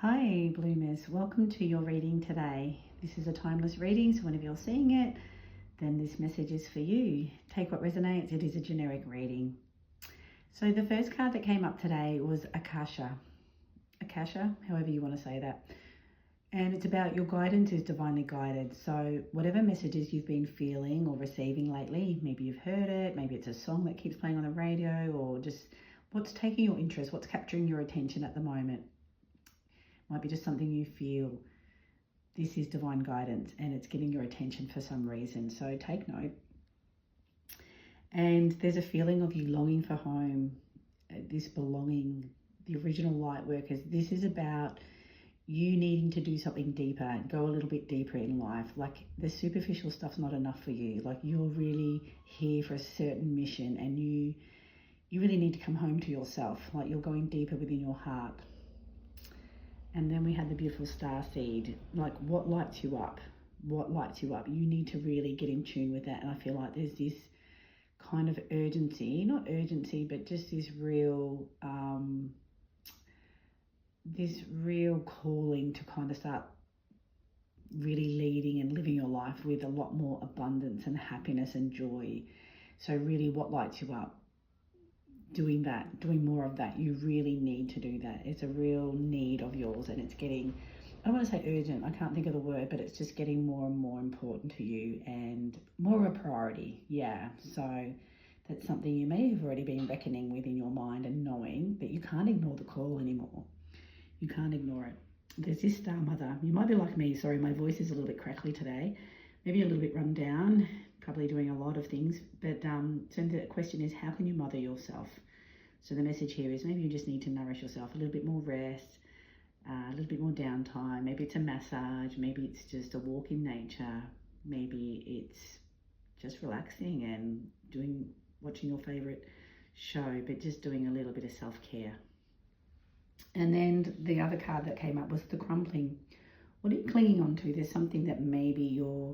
Hi Bloomers, welcome to your reading today. This is a timeless reading, so whenever you're seeing it, then this message is for you. Take what resonates. It is a generic reading. So the first card that came up today was Akasha. Akasha, however you want to say that. And it's about your guidance is divinely guided. So whatever messages you've been feeling or receiving lately, maybe you've heard it, maybe it's a song that keeps playing on the radio, or just what's taking your interest, what's capturing your attention at the moment. Might be just something you feel. This is divine guidance and it's getting your attention for some reason. So take note. And there's a feeling of you longing for home, this belonging, the original light workers. This is about you needing to do something deeper, go a little bit deeper in life. Like the superficial stuff's not enough for you. Like you're really here for a certain mission and you really need to come home to yourself. Like you're going deeper within your heart. And then we had the beautiful star seed, like what lights you up? What lights you up? You need to really get in tune with that. And I feel like there's this kind of urgency, not urgency, but just this real calling to kind of start really leading and living your life with a lot more abundance and happiness and joy. So really what lights you up? Doing that, doing more of that. You really need to do that. It's a real need of yours and it's getting, I don't want to say urgent, I can't think of the word, but it's just getting more and more important to you and more of a priority. Yeah, so that's something you may have already been reckoning with in your mind and knowing that you can't ignore the call anymore. You can't ignore it. There's this star mother. You might be like me, sorry, my voice is a little bit crackly today, maybe a little bit run down, probably doing a lot of things, but so the question is, how can you mother yourself? So the message here is maybe you just need to nourish yourself, a little bit more rest, a little bit more downtime. Maybe it's a massage, maybe it's just a walk in nature, maybe it's just relaxing and watching your favorite show, but just doing a little bit of self-care. And then the other card that came up was the crumbling. What are you clinging on to? There's something that maybe you're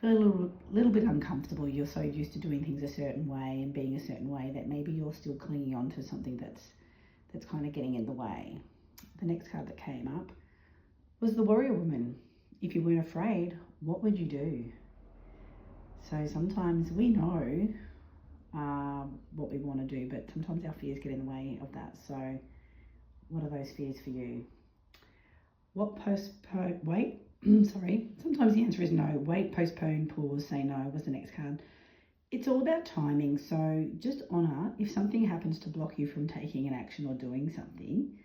feeling a little bit uncomfortable. You're so used to doing things a certain way and being a certain way that maybe you're still clinging on to something that's kind of getting in the way. The next card that came up was the warrior woman. If you weren't afraid, what would you do? So sometimes we know what we want to do, but sometimes our fears get in the way of that. So what are those fears for you? Sorry, sometimes the answer is no. Wait, postpone, pause, say no was the next card. It's all about timing. So just honor if something happens to block you from taking an action or doing something,